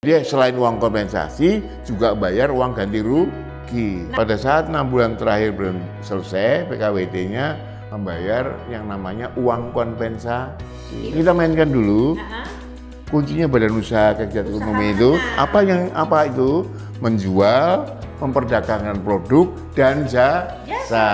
Dia selain uang kompensasi juga bayar uang ganti rugi. Pada saat 6 bulan terakhir belum selesai, PKWT-nya membayar yang namanya uang kompensasi. Kita mainkan dulu. Kuncinya Badan Usaha Kegiatan Ekonomi itu apa itu? Menjual, memperdagangkan produk dan jasa.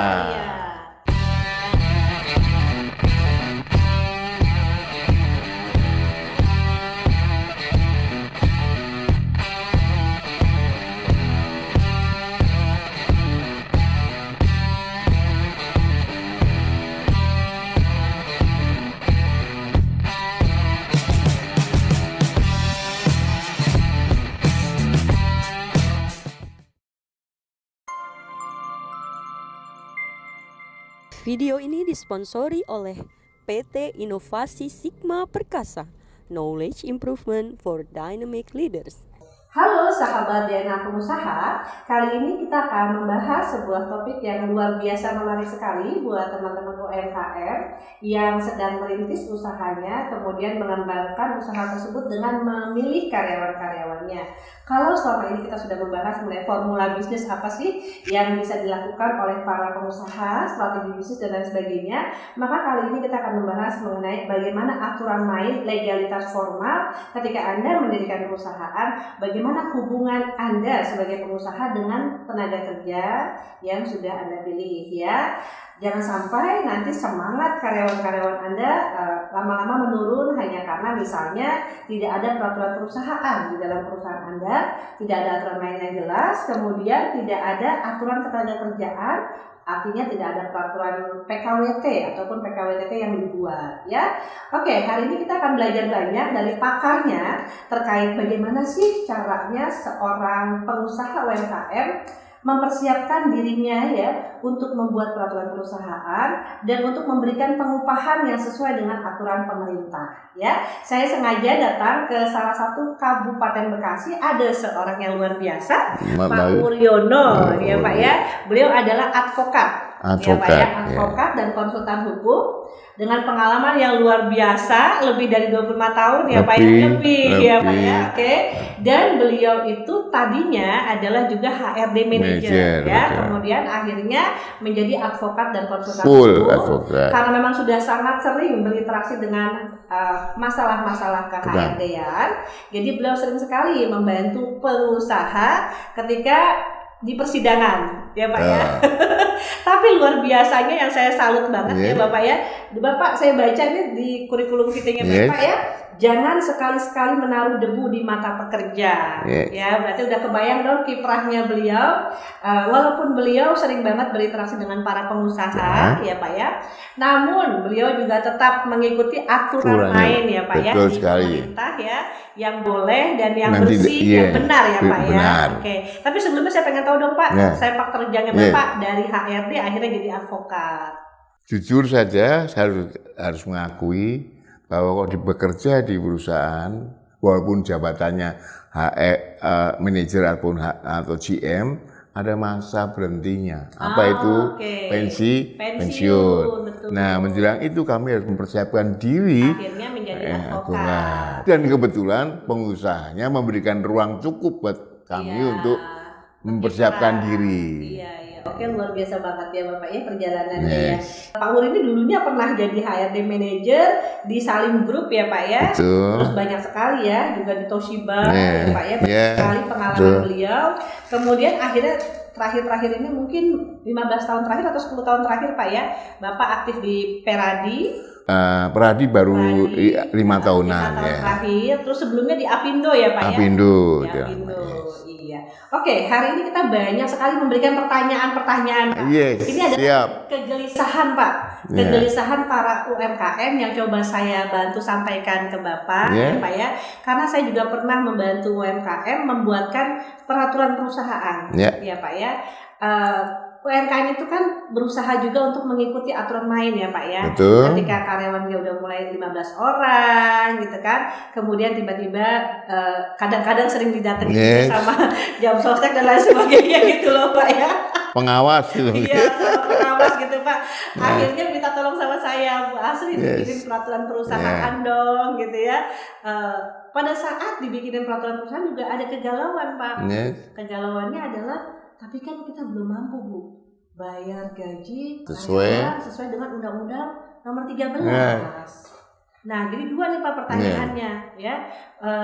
Video ini disponsori oleh PT Inovasi Sigma Perkasa, Knowledge Improvement for Dynamic Leaders. Halo sahabat DNA pengusaha, kali ini kita akan membahas sebuah topik yang luar biasa menarik sekali buat teman-teman UMKM yang sedang merintis usahanya, kemudian mengembangkan usaha tersebut dengan memilih karyawan-karyawannya. Kalau selama ini kita sudah membahas mengenai formula bisnis apa sih yang bisa dilakukan oleh para pengusaha, strategi bisnis dan lain sebagainya, maka kali ini kita akan membahas mengenai bagaimana aturan main legalitas formal ketika Anda mendirikan perusahaan, bagaimana hubungan Anda sebagai pengusaha dengan tenaga kerja yang sudah Anda pilih ya. Jangan sampai nanti semangat karyawan-karyawan Anda lama-lama menurun hanya karena misalnya tidak ada peraturan perusahaan di dalam perusahaan Anda, tidak ada aturan main yang jelas, kemudian tidak ada aturan ketenaga kerjaan, artinya tidak ada peraturan PKWT ataupun PKWTT yang dibuat ya. Oke, hari ini kita akan belajar banyak dari pakarnya terkait bagaimana sih caranya seorang pengusaha UMKM mempersiapkan dirinya ya untuk membuat peraturan perusahaan dan untuk memberikan pengupahan yang sesuai dengan aturan pemerintah ya. Saya sengaja datang ke salah satu kabupaten Bekasi, ada seorang yang luar biasa, Pak Wuryono ya Pak ya. Beliau adalah advokat ya Pak ya, advokat dan konsultan hukum dengan pengalaman yang luar biasa, lebih dari 25 tahun ya Pak ya, lebih ya Pak ya. Oke. Dan beliau itu tadinya adalah juga HRD manager ya, kemudian akhirnya menjadi advokat dan konsultan hukum karena memang sudah sangat sering berinteraksi dengan masalah-masalah ke-HRD-an. Jadi beliau sering sekali membantu pengusaha ketika di persidangan ya Pak ya. Tapi luar biasanya yang saya salut banget ya Bapak ya. Bapak, saya baca nih di kurikulum kitanya Bapak ya, jangan sekali-sekali menaruh debu di mata pekerja. Ya, berarti udah kebayang dong kiprahnya beliau. Walaupun beliau sering banget berinteraksi dengan para pengusaha ya Pak ya, namun beliau juga tetap mengikuti aturan main ya Pak ya di pemerintah ya, yang boleh dan yang bersih yang benar ya Pak ya. Oke. Tapi sebelumnya saya pengen tahu dong Pak, sepak terjangnya Bapak dari HRD akhirnya jadi advokat. Jujur saja, saya harus mengakui bahwa kalau bekerja di perusahaan, walaupun jabatannya manajer ataupun atau GM, ada masa berhentinya. Apa itu? Pensiun. Betul. Nah, menjelang itu kami harus mempersiapkan diri. Akhirnya menjadi advokat. Dan kebetulan pengusahanya memberikan ruang cukup buat kami untuk mempersiapkan diri. Iya. Oke, luar biasa banget ya Bapak ya perjalanannya ya. Pak Wur ini dulunya pernah jadi HRD manager di Salim Group ya Pak ya. Terus banyak sekali ya, juga di Toshiba ya Pak ya. Banyak sekali pengalaman beliau. Kemudian akhirnya terakhir-terakhir ini mungkin 15 tahun terakhir atau 10 tahun terakhir Pak ya, Bapak aktif di Peradi. Peradi baru 5 tahunan ya. Terakhir, terus sebelumnya di Apindo ya Pak Apindo, ya. Apindo. Iya. Oke, hari ini kita banyak sekali memberikan pertanyaan-pertanyaan Pak. Ini ada kegelisahan Pak. Kegelisahan para UMKM yang coba saya bantu sampaikan ke Bapak ya Pak ya. Karena saya juga pernah membantu UMKM membuatkan peraturan perusahaan ya Pak ya. UMKM itu kan berusaha juga untuk mengikuti aturan main ya Pak ya. Betul. Ketika karyawannya udah mulai 15 orang gitu kan, kemudian tiba-tiba kadang-kadang sering didatangi sama jam sostek dan lain sebagainya gitu loh Pak ya. pengawas gitu. Iya, sama pengawas gitu Pak. Akhirnya minta tolong sama saya, Bu Asri bikinin peraturan perusahaan dong gitu ya. Pada saat dibikinin peraturan perusahaan juga ada kegalauan Pak. Kegalauannya adalah, tapi kan kita belum mampu Bu bayar gaji sesuai dengan Undang-Undang Nomor 13. Nah, jadi dua nih Pak pertanyaannya ya.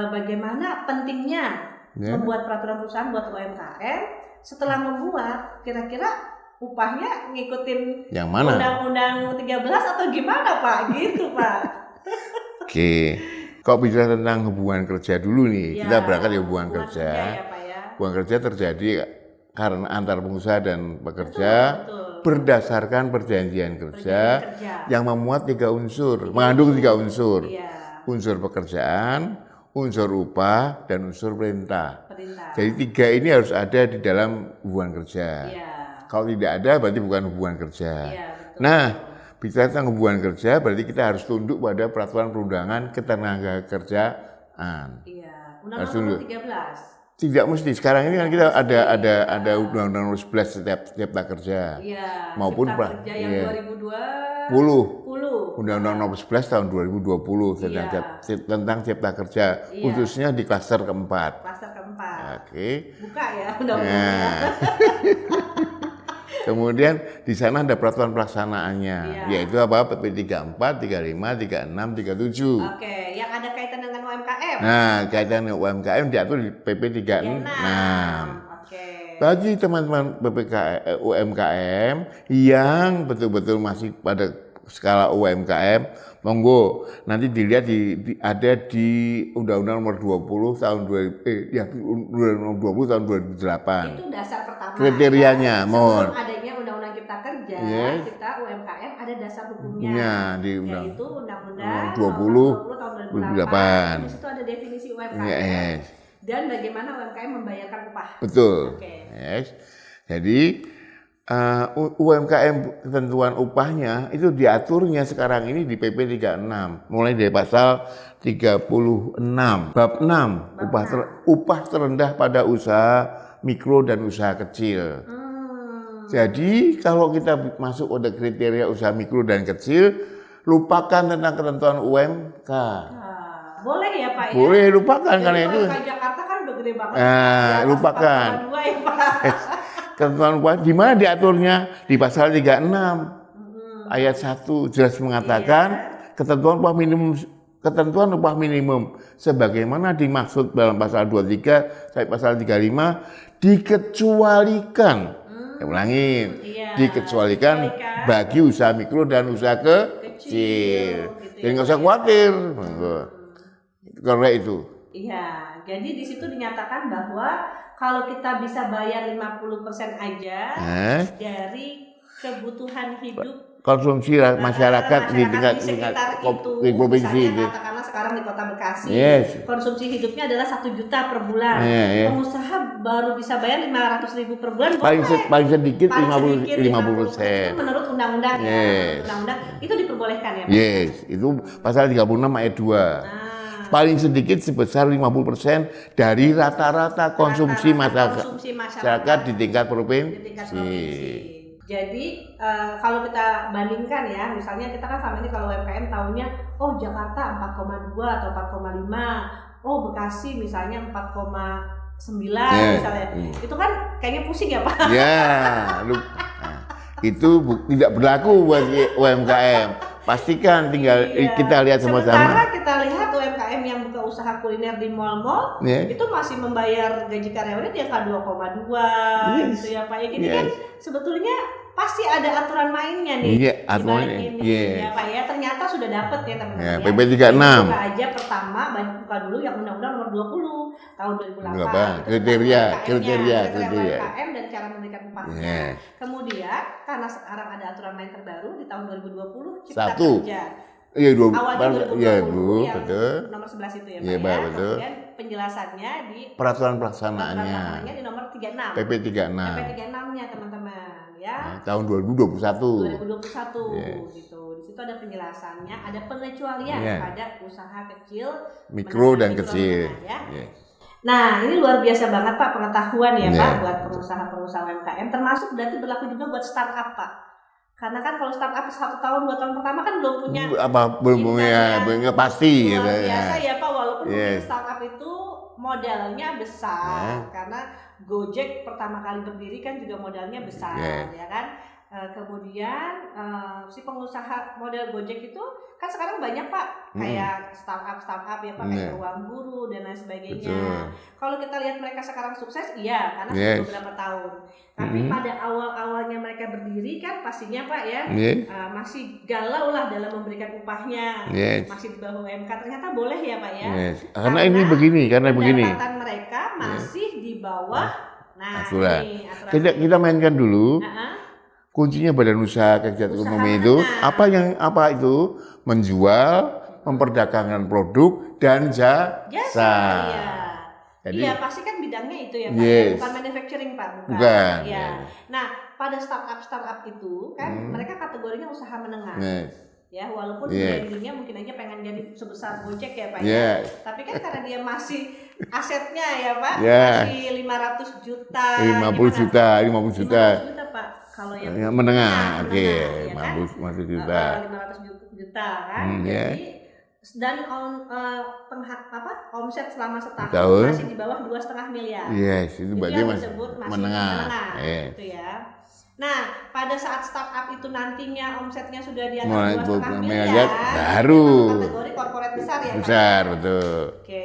Bagaimana pentingnya membuat peraturan perusahaan buat UMKM? Setelah membuat, kira-kira upahnya ngikutin yang mana? Undang-Undang 13 atau gimana Pak? Gitu Pak. Oke. Kalau bicara tentang hubungan kerja dulu nih, kita berangkat dari hubungan kerja. Ya, Pak, ya. Hubungan kerja terjadi karena antar pengusaha dan pekerja betul. Berdasarkan perjanjian kerja yang memuat 3 unsur, mengandung 3 unsur. Unsur pekerjaan, unsur upah, dan unsur perintah. Jadi 3 ini harus ada di dalam hubungan kerja. Kalau tidak ada berarti bukan hubungan kerja. Nah, bicara tentang hubungan kerja berarti kita harus tunduk pada peraturan perundangan ketenagakerjaan. Undang-Undang Nomor 13. Tidak mesti. Sekarang ini kan kita ada Undang-Undang Nomor 11 setiap kerja. Maupun kerja yang 2020. Undang-Undang Nomor 11 tahun 2020 tentang cipta kerja, khususnya di klaster keempat. Oke. Buka ya undang-undangnya. Kemudian di sana ada peraturan pelaksanaannya, yaitu apa? PP 34, 35, 36, 37. Oke, yang ada kaitan dengan UMKM. Nah, kaitan dengan UMKM diatur di PP 36. Bagi teman-teman UMKM yang betul-betul masih pada skala UMKM, monggo nanti dilihat ada di Undang-Undang Nomor 20 tahun 20 tahun 2008. Itu dasar pertama. Kriterianya, mohon. Sebelum adanya Undang-Undang Cipta Kerja, kita UMKM ada dasar hukumnya. Yaitu Undang-Undang 20 tahun 2008. Di situ ada definisi UMKM. Dan bagaimana UMKM membayarkan upah. Betul. Jadi UMKM ketentuan upahnya itu diaturnya sekarang ini di PP 36 mulai dari pasal 36 bab 6 upah terendah pada usaha mikro dan usaha kecil. Jadi kalau kita masuk pada kriteria usaha mikro dan kecil, lupakan tentang ketentuan UMK. Boleh ya Pak ya? Boleh, lupakan. Jadi karena itu Jakarta kan udah gede banget. Lupakan. Ketentuan upah di mana diaturnya? Di pasal 36 ayat 1 jelas mengatakan ketentuan upah minimum sebagaimana dimaksud dalam pasal 23 sampai pasal 35 dikecualikan. Dikecualikan bagi usaha mikro dan usaha kecil. Jadi nggak usah khawatir. Karena itu. Iya, jadi di situ dinyatakan bahwa kalau kita bisa bayar 50% aja dari kebutuhan hidup konsumsi masyarakat di tingkat provinsi itu. Katakanlah sekarang di Kota Bekasi, konsumsi hidupnya adalah 1 juta per bulan. Pengusaha baru bisa bayar 500.000 per bulan. Paling sedikit 50%. Itu menurut undang-undang undang-undang itu diperbolehkan ya Pak? Itu pasal 36 ayat 2. Paling sedikit sebesar 50% dari rata-rata konsumsi masyarakat di tingkat provinsi. Jadi kalau kita bandingkan ya, misalnya kita kan selama ini kalau UMKM tahunya, oh Jakarta 4,2 atau 4,5, Bekasi misalnya 4,9 misalnya, itu kan kayaknya pusing ya Pak? Itu tidak berlaku buat UMKM. Pastikan tinggal kita lihat sama-sama. Sementara kita lihat UMKM yang buka usaha kuliner di mal-mal itu masih membayar gaji karyawannya di angka 2,2 gitu ya Pak. Jadi kan sebetulnya pasti ada aturan mainnya nih. Ya Pak ya, ternyata sudah dapat ya teman-teman. PP 36. Buka aja pertama, buka dulu yang Undang-Undang Nomor 20 tahun 2008. Kriteria UMKM dan cara memberikan upahnya. Kemudian karena sekarang ada aturan main terbaru di tahun 2020 Cipta Kerja. Awalnya 2020 betul. Nomor 11 itu ya Pak ya. Betul. Kemudian penjelasannya di peraturan pelaksanaannya di nomor 36. PP 36. PP 36-nya teman-teman ya. Tahun 2021. Gitu. Di situ ada penjelasannya, ada pengecualian pada usaha kecil, mikro dan kecil. Nah, ini luar biasa banget Pak pengetahuan ya Pak Yeah. buat pengusaha-pengusaha UMKM, termasuk berarti berlaku juga buat startup Pak. Karena kan kalau startup 1 tahun 2 tahun pertama kan belum punya Belum income punya yang pasti luar gitu biasa ya. ya Pak, walaupun mungkin Yes. startup itu modalnya besar Yeah. karena Gojek pertama kali berdiri kan juga modalnya besar Yeah. ya kan. Kemudian si pengusaha model Gojek itu kan sekarang banyak Pak kayak startup ya Pak, kayak Ruang Guru dan lain sebagainya. Betul. Kalau kita lihat mereka sekarang sukses, iya karena Yes. sudah beberapa tahun. Tapi pada awal-awalnya mereka berdiri kan pastinya Pak ya Yes. masih galau lah dalam memberikan upahnya, Yes. masih di bawah UMK. Ternyata boleh ya Pak ya. Yes. Karena begini. Pendapatan mereka masih di bawah. Nah, aturan. ini aturan. Kita mainkan dulu. Nah, Kuncinya Badan Usaha Kegiatan Usaha Ekonomi itu menengah. apa itu? Menjual, memperdagangkan produk dan jasa. Iya. Jadi, Iya, pasti kan bidangnya itu ya Pak. Yes. Bukan manufacturing Pak, bukan. Bukan. Iya. Yes. Nah, pada startup itu kan mereka kategorinya usaha menengah. Yes. Ya, walaupun Yes. brandingnya mungkin aja pengen jadi sebesar Gojek ya Pak Yes. ya. Tapi kan karena dia masih asetnya ya Pak, Yes. masih 500 juta. 50 juta, 50 juta. 500 juta Pak. Kalau yang Yang menengah, oke, ya kan? 50 juta. 500 juta kan. Yes. Jadi dan omset selama setahun Tahun. masih di bawah 2,5 miliar. Yes, itu berarti yang masih disebut masih menengah. Yes. gitu ya. Nah, pada saat startup itu nantinya omsetnya sudah di atas Mulai 2,5 miliar, miliar, baru. itu masuk kategori corporate besar ya Pak? Besar, betul. Oke.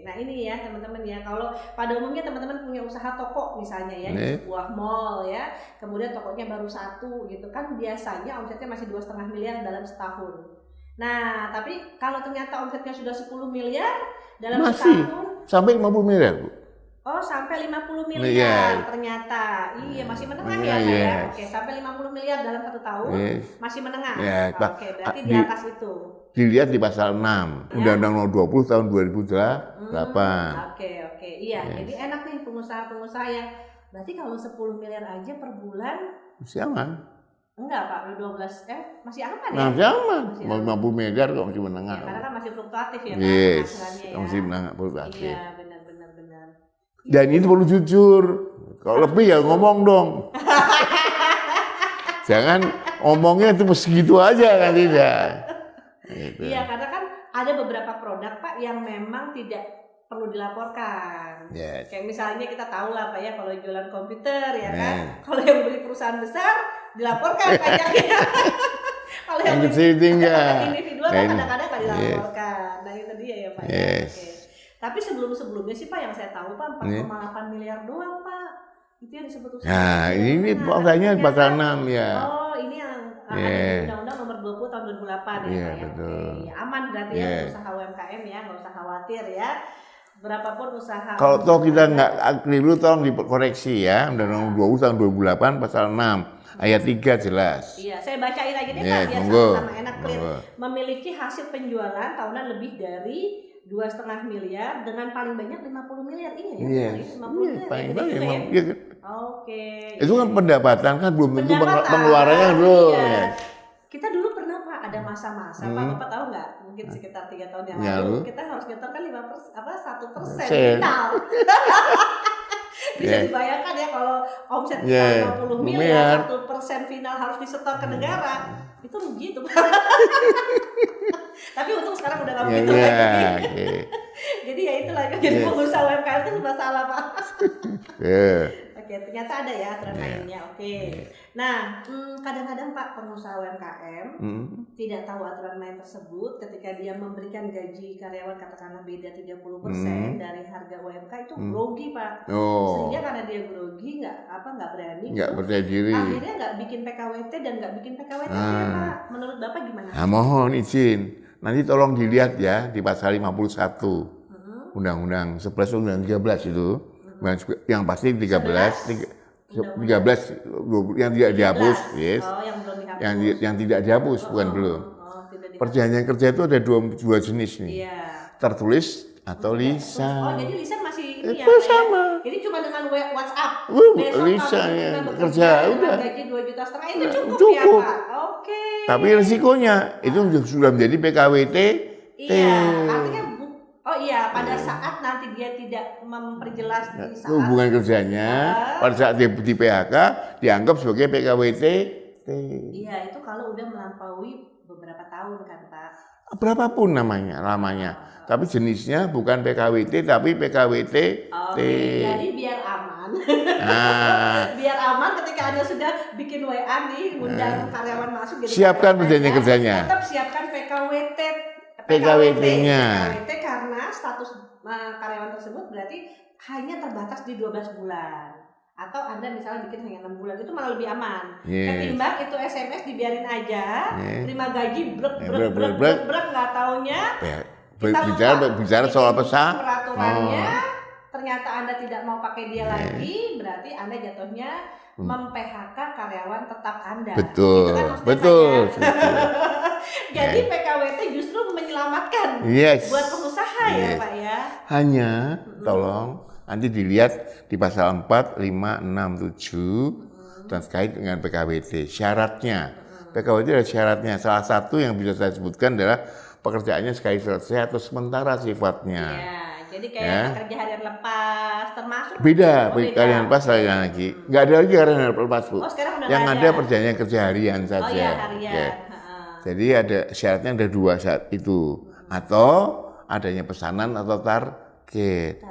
Nah ini ya teman-teman ya, kalau pada umumnya teman-teman punya usaha toko misalnya ya, di sebuah mall ya, kemudian tokonya baru 1 gitu kan, biasanya omsetnya masih 2,5 miliar dalam setahun. Nah, tapi kalau ternyata omsetnya sudah 10 miliar dalam setahun, sampai 50 miliar, Bu. oh sampai 50 miliar ternyata. Iya, masih menengah ya Pak ya. Oke, sampai 50 miliar dalam 1 tahun masih menengah. Oke, berarti di atas itu. Dilihat di pasal 6 Undang-Undang Nomor 20 tahun 2008. Oke. Iya, jadi enak nih pengusaha-pengusaha yang berarti kalau 10 miliar aja per bulan Masih aman. enggak Pak, 12 masih aman ya? Masih aman. Mau 50 miliar kok masih menengah. Ya, karena kan masih fluktuatif ya Pak Yes, penghasilannya ya. masih menengah fluktuatif. Iya, benar. Dan itu perlu jujur. Kalau lebih ya ngomong dong. Jangan omongnya itu segitu aja kan tidak. Gitu. Iya, karena kan ada beberapa produk Pak yang memang tidak perlu dilaporkan. Yes. Kayak misalnya kita tahu lah Pak ya, kalau jualan komputer ya kan, Yes. kalau yang beli perusahaan besar dilaporkan pajaknya. Kalau Yang beli kecil tinggal. individual kan kadang-kadang nggak dilaporkan. Nah itu dia ya Pak. Yes. Ya. Oke. Tapi sebelumnya sih Pak yang saya tahu Pak 4,8 miliar doang Pak. Itu yang disebut usaha. Nah, ini pasalnya pasal 6 ya. Oh, ini yang ada di Undang-Undang Nomor 20 tahun 2008 ya Pak ya. Betul. Oke, ya, aman berarti ya usaha UMKM ya, nggak usah khawatir ya. Berapapun usaha. Kalau toh kita nggak keliru, tolong dikoreksi ya. Undang-Undang 20 tahun 2008 pasal 6 ayat 3 jelas. Iya, saya bacain aja deh Yes, Pak biar monggo. sama-sama enak clear. Memiliki hasil penjualan tahunan lebih dari 2,5 miliar dengan paling banyak 50 miliar. Iya ya, Yes. 50 miliar. Paling Jadi banyak gitu ya. emang. Iya. Oke. Itu kan pendapatan kan belum tentu Pendapatan, pengeluarannya belum. iya. Ya. Kita dulu pernah Pak ada masa-masa Pak, Bapak tahu nggak? Mungkin sekitar 3 tahun yang lalu kita harus nyetorkan 1% final. Bisa dibayangkan ya kalau omset kita 50 miliar, 1% final harus disetor ke negara. Itu rugi tuh. Tapi untung sekarang udah nggak begitu lagi. Jadi ya itulah, jadi pengusaha UMKM itu serba salah Pak. Oke, ternyata ada ya aturan lainnya. Oke. Nah, kadang-kadang Pak pengusaha UMKM tidak tahu aturan main tersebut ketika dia memberikan gaji karyawan katakanlah beda 30% dari harga UMK itu grogi Pak. Sehingga karena dia grogi nggak berani. Nggak percaya diri. Akhirnya nggak bikin PKWT dan nggak bikin PKWT ya Pak. Menurut Bapak gimana? Nah, mohon izin. Nanti tolong dilihat ya di pasal 51 Undang-Undang 11 Undang 13 itu. Yang pasti 13 yang tidak dihapus, yes. Yang belum dihapus. Yang tidak dihapus, bukan belum. Perjanjian kerja itu ada dua jenis nih. Iya. Tertulis atau lisan. Jadi lisan masih ini Itu sama. Jadi cuma dengan WhatsApp. Lisan ya, kerja udah. Gaji 2,5 juta itu cukup ya Pak. Oke. Tapi risikonya itu sudah menjadi PKWT. Iya, artinya Oh iya, pada saat nanti dia tidak memperjelas di saat hubungan kerjanya, pada saat dia di PHK dianggap sebagai PKWT. Iya, itu kalau udah melampaui beberapa tahun kan Pak. Berapapun lamanya. Tapi jenisnya bukan PKWT tapi PKWT. Jadi biar aman. Biar aman ketika Anda sudah bikin WA nih, undang karyawan masuk jadi siapkan perjanjian kerjanya. Tetap siapkan PKWT-nya. PKWT karena status karyawan tersebut berarti hanya terbatas di 12 bulan. Atau Anda misalnya bikin hanya 6 bulan, itu malah lebih aman. Ketimbang itu SMS dibiarin aja, terima gaji brek nggak taunya bicara soal pesan peraturannya, ternyata Anda tidak mau pakai dia lagi, berarti Anda jatuhnya mem-PHK karyawan tetap Anda. Betul, gitu kan betul. Jadi PKWT justru menyelamatkan buat pengusaha ya Pak ya. Hanya tolong nanti dilihat di pasal 4, 5, 6, 7 dan terkait dengan PKWT. Syaratnya, PKWT ada syaratnya. Salah satu yang bisa saya sebutkan adalah pekerjaannya sekali selesai atau sementara sifatnya. Iya, jadi kayak pekerja harian lepas termasuk. Beda, harian lepas lagi. Nggak ada lagi harian lepas Bu. Oh, sekarang udah yang ada. ada perjanjian kerja harian saja. Oh iya, harian. Jadi ada syaratnya ada 2 syarat itu. Atau adanya pesanan atau target.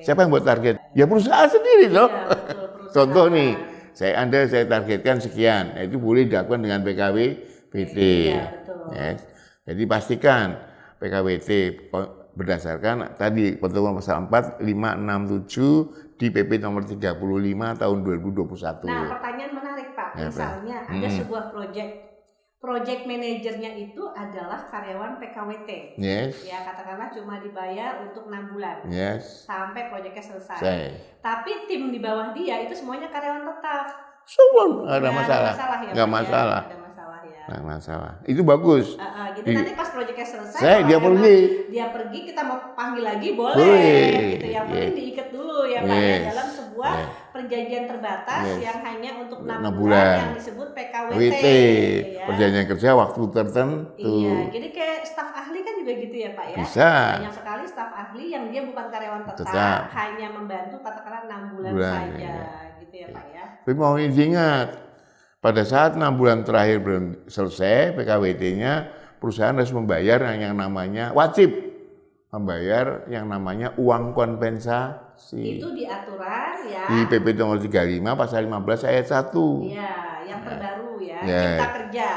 Siapa yang buat target? Ya perusahaan sendiri loh. Ya, betul, Contoh nih, saya targetkan sekian, itu boleh dilakukan dengan PKWT. Iya, betul. Jadi pastikan PKWT berdasarkan tadi ketentuan pasal 4, 5, 6, 7 di PP nomor 35 tahun 2021. Nah, pertanyaan menarik Pak. Misalnya ada sebuah project manajernya itu adalah karyawan PKWT. Ya, katakanlah cuma dibayar untuk 6 bulan. Sampai proyeknya selesai. Tapi tim di bawah dia itu semuanya karyawan tetap. Semua nggak ada masalah. Nggak masalah. Nggak masalah. Itu bagus. Jadi nanti pas proyeknya selesai, dia pergi, kita mau panggil lagi boleh. Gitu. Yang penting diikat dulu ya Pak ya, dalam sebuah perjanjian terbatas yang hanya untuk 6 bulan yang disebut PKWT. Perjanjian kerja waktu tertentu. Iya, jadi kayak staf ahli kan juga gitu ya Pak ya. Bisa. Banyak sekali staf ahli yang dia bukan karyawan tetap. Hanya membantu katakanlah 6 bulan saja, gitu ya Pak ya. Tapi mau ingat, pada saat 6 bulan terakhir belum selesai PKWT-nya, perusahaan harus membayar yang namanya wajib membayar yang namanya uang kompensasi. Itu di aturan ya. Di PP nomor 35 pasal 15 ayat 1. Iya, yang terbaru ya.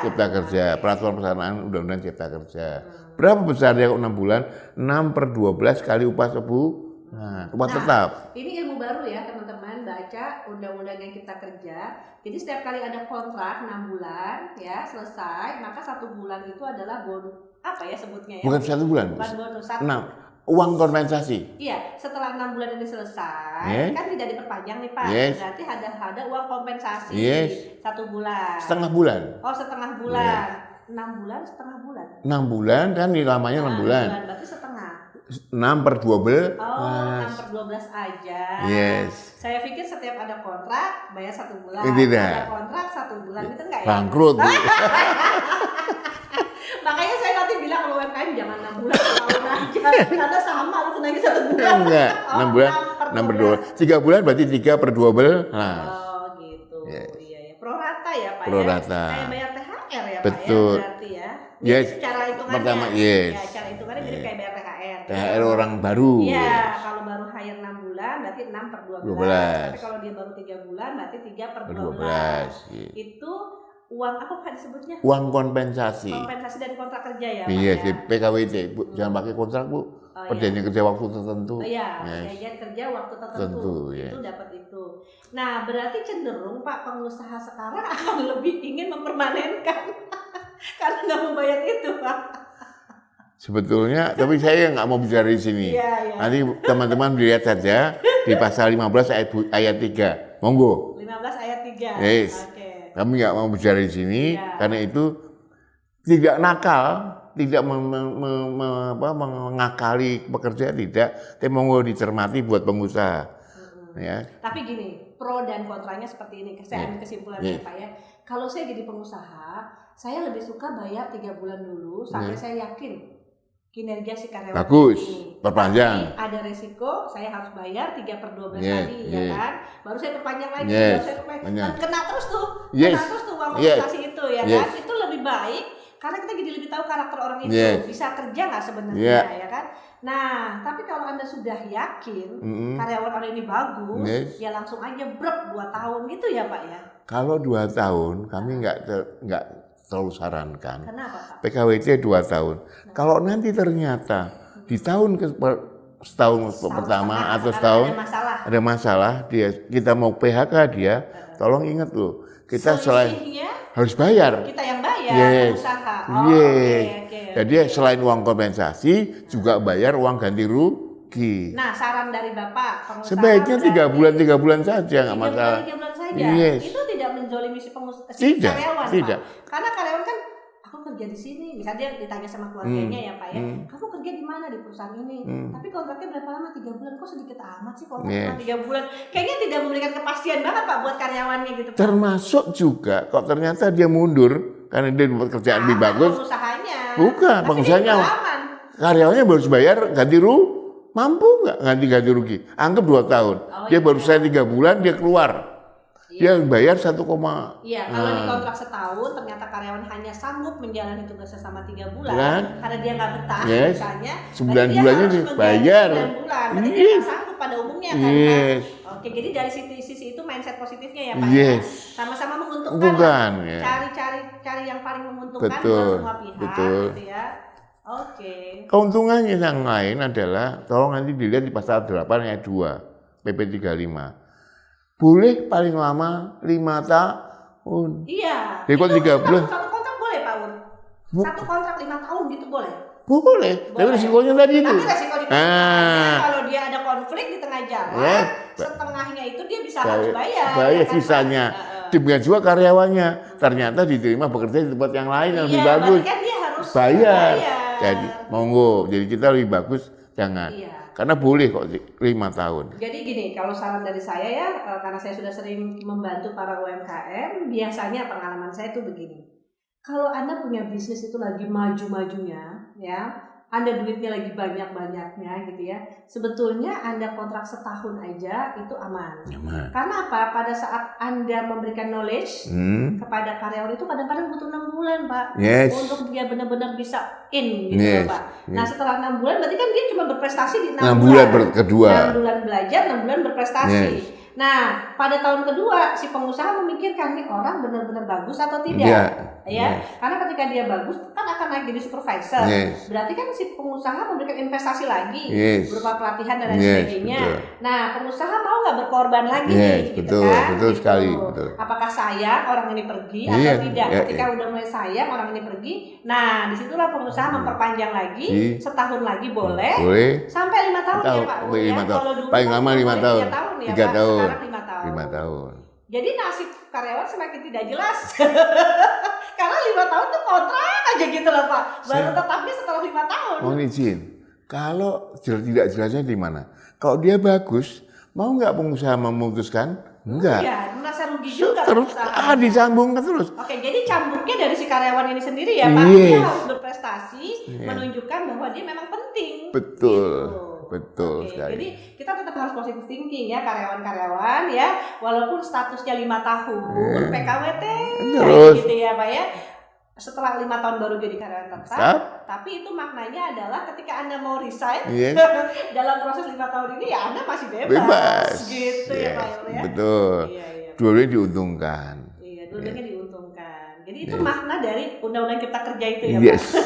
Cipta kerja, peraturan pelaksanaan undang-undang cipta kerja. Berapa besarnya 6 bulan? 6/12 kali upah upah tetap. Ini ilmu baru ya teman-teman, baca undang-undang yang kita kerja. Jadi setiap kali ada kontrak 6 bulan ya selesai, maka 1 bulan itu adalah bonus, apa ya sebutnya ya? Bukan 1 bulan. Bukan bonus, 1. Uang kompensasi. Iya, setelah 6 bulan ini selesai, kan tidak diperpanjang nih Pak. Berarti ada uang kompensasi 1 bulan. Setengah bulan. Oh, setengah bulan. 6 bulan, setengah bulan. 6 bulan kan lamanya 6 bulan. Berarti setengah. 6/12. Oh, 6/12 aja. Saya pikir setiap ada kontrak bayar 1 bulan. Tidak. Ada kontrak 1 bulan itu enggak ya? Bangkrut. Makanya saya nanti bilang kalau UMKM jangan 6 bulan, tahun aja. Karena sama lu kenaikin 1 bulan. Enggak, 6 bulan, 6/12. 3 bulan berarti 3/12. Oh, gitu. Iya ya. Pro rata ya, Pak Pro ya. rata. Kayak bayar THR ya, Betul. Pak ya, berarti ya. Jadi cara hitungannya. Pertama, Ya, cara hitungannya jadi kayak bayar THR. THR orang baru. Iya, kalau baru hire 6 bulan berarti 6/12. Tapi kalau dia baru 3 bulan berarti 3/12. Itu uang apa Pak disebutnya? Uang kompensasi. Kompensasi dari kontrak kerja ya Pak. Iya, di PKWT, Bu. Jangan pakai kontrak, Bu. Perjanjian kerja waktu tertentu. Iya, perjanjian kerja waktu tertentu. Itu dapat itu. Nah, berarti cenderung Pak pengusaha sekarang akan lebih ingin mempermanenkan karena nggak mau bayar itu Pak. Sebetulnya, tapi saya nggak mau bicara di sini. Nanti teman-teman lihat saja di pasal 15 ayat 3. Monggo. 15 ayat 3. Kami nggak mau bicara di sini karena itu tidak nakal, tidak mengakali pekerja, tidak. Tapi monggo dicermati buat pengusaha. Ya. Tapi gini, pro dan kontranya seperti ini. Saya ambil kesimpulannya Pak ya. Kalau saya jadi pengusaha, saya lebih suka bayar 3 bulan dulu sampai saya yakin kinerja si karyawan bagus, ini. perpanjang. Tapi ada resiko saya harus bayar 3/12 Yes, kali, yes. ya kan? Baru saya perpanjang lagi, Yes, baru saya perpanjang. benar. Dan kena terus tuh Yes, uang yes. kompensasi itu, ya Yes. kan? Itu lebih baik karena kita jadi lebih tahu karakter orang itu, Yes. bisa kerja nggak sebenarnya, Yeah. ya kan? Nah, tapi kalau Anda sudah yakin karyawan orang ini bagus, Yes. ya langsung aja brek 2 tahun gitu ya Pak ya? Kalau 2 tahun kami nggak terlalu sarankan. Kenapa Pak? PKWT 2 tahun. Kalau nanti ternyata di setahun pertama setengah, atau karena setahun ada masalah. kita mau PHK dia, tolong ingat loh, kita selain Selisihnya harus bayar. kita yang bayar, Yes. pengusaha. Yes. Oke. Jadi selain uang kompensasi juga bayar uang ganti rugi. Nah, saran dari Bapak, pengusaha Sebaiknya 3 bulan saja nggak 3 masalah. 3 bulan saja. Yes. Itu tidak menzolimi si Tidak, karyawan, tidak. Pak. Karena karyawan kan aku kerja di sini, misalnya dia ditanya sama keluarganya ya Pak ya, kamu kerja di mana di perusahaan ini? Tapi kontraknya berapa lama? 3 bulan. Kok sedikit amat sih kontraknya Yes. 3 bulan? Kayaknya tidak memberikan kepastian banget Pak buat karyawannya gitu Pak. Termasuk juga kok ternyata dia mundur karena dia dapat kerjaan lebih bagus. Pengusahanya. Bukan, Tapi pengusahanya. dia juga aman. Karyawannya baru bayar ganti rugi. Mampu nggak ganti rugi? Anggap 2 tahun. Dia iya. baru saya 3 bulan dia keluar. Dia bayar 1, Iya, kalau di kontrak setahun ternyata karyawan hanya sanggup menjalani tugasnya selama 3 bulan Kan? karena dia nggak betah Yes. misalnya, Sebulan-bulannya berarti dia harus dibayar. menjalani 9 bulan, berarti dia Yes. nggak sanggup pada umumnya kan Yes. Pak? Oke, jadi dari sisi itu mindset positifnya ya Pak Yes. ya? Sama-sama menguntungkan Bukan, lah. ya. Cari yang paling menguntungkan Betul, buat semua pihak betul. gitu ya. Oke. Keuntungannya yang lain adalah, tolong nanti dilihat di pasal 8 ayat 2 PP 35. Boleh paling lama 5 tahun. Iya. Jadi kok Itu 3 bulan? Satu kontrak boleh Pak Un? Satu kontrak 5 tahun gitu boleh? Boleh, tapi Boleh. risikonya tadi itu. Tapi resiko di kalau dia ada konflik di tengah jalan, Ya. setengahnya itu dia bisa harus bayar. Bayar ya kan, sisanya. Pak? Demikian juga karyawannya. Ternyata diterima bekerja di tempat yang lain yang lebih Iya, bagus. berarti kan dia harus Bayar. Jadi monggo. Jadi kita lebih bagus jangan. Iya. Karena boleh kok 5 tahun. Jadi gini, kalau saran dari saya ya, karena saya sudah sering membantu para UMKM, biasanya pengalaman saya tuh begini. Kalau Anda punya bisnis itu lagi maju-majunya, ya, Anda duitnya lagi banyak-banyaknya gitu ya, sebetulnya Anda kontrak setahun aja itu aman. Nyaman. Karena apa? Pada saat Anda memberikan knowledge kepada karyawan itu kadang-kadang butuh 6 bulan, Pak. Yes. Untuk dia benar-benar bisa in gitu Yes. loh, Pak. Nah, setelah 6 bulan berarti kan dia cuma berprestasi di 6 6 bulan. bulan kedua. 6 bulan belajar, 6 bulan berprestasi. Yes. Nah, pada tahun kedua si pengusaha memikirkan nih orang benar-benar bagus atau tidak. Iya. Ya, Yes. karena ketika dia bagus kan akan naik jadi supervisor. Yes. Berarti kan si pengusaha memberikan investasi lagi Yes. berupa pelatihan dan lain Yes, sebagainya. betul. Nah, pengusaha mau nggak berkorban lagi Yes, nih, gitu betul, kan? betul Gitu. sekali, betul. Apakah sayang orang ini pergi Iya, atau tidak? iya, Ketika iya. udah mulai sayang orang ini pergi, nah disitulah pengusaha memperpanjang lagi, setahun lagi boleh, Boleh. sampai 5 tahun ya Pak. Bu, ya. 5 tahun. Kalau dulu Paling kan lama 5 boleh tahun. 3 tahun ya 3 Pak. tahun. Sekarang 5 tahun. 5 tahun. Jadi nasib karyawan semakin tidak jelas. Karena 5 tahun tuh kontrak aja gitu loh Pak. Baru tetapnya setelah 5 tahun. Mohon izin. Kalau tidak jelasnya di mana? Kalau dia bagus, mau nggak pengusaha memutuskan? Enggak. Iya, merasa rugi juga. Terus perusahaan. disambungkan terus. Oke, jadi cambuknya dari si karyawan ini sendiri ya Pak. Yes. Dia harus berprestasi, menunjukkan bahwa dia memang penting. Betul. Gitu. Betul Oke, sekali. jadi kita tetap harus positive thinking ya karyawan-karyawan ya, walaupun statusnya 5 tahun, PKWT Terus. gitu ya Pak ya. Setelah 5 tahun baru jadi karyawan tetap, Tetap. tapi itu maknanya adalah ketika Anda mau resign Yes. dalam proses 5 tahun ini ya Anda masih bebas. Bebas. Gitu ya Yes, Pak Yul ya. betul. Iya, iya. Dua-duanya diuntungkan. Iya, dua-duanya diuntungkan. Jadi itu Yes. makna dari Undang-Undang Cipta Kerja itu ya Yes. Pak.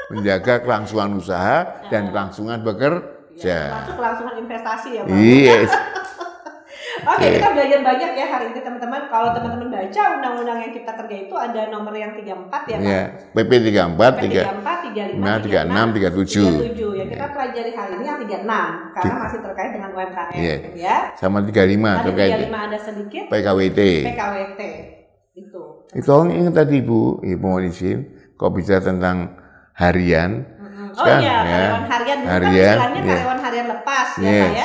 Menjaga kelangsungan usaha dan kelangsungan bekerja. Termasuk kelangsungan investasi ya Pak. Yes. Oke, kita belajar banyak ya hari ini teman-teman. Kalau teman-teman baca Undang-Undang yang Cipta Kerja itu ada nomor yang 34 ya Pak. Ya, PP 34, PP 34, 35, 36, 37. 37 ya. Kita pelajari hari ini yang 36 karena masih terkait dengan UMKM Iya. ya. sama 35 Tadi terkait 35 ada sedikit PKWT. PKWT itu. Itu ingat tadi Bu, Ibu mohon izin, kalau bicara tentang harian, Oh Sekarang, iya, ya. karyawan harian. Dulu kan Harian, istilahnya ya. karyawan harian lepas ya Yes. Pak ya.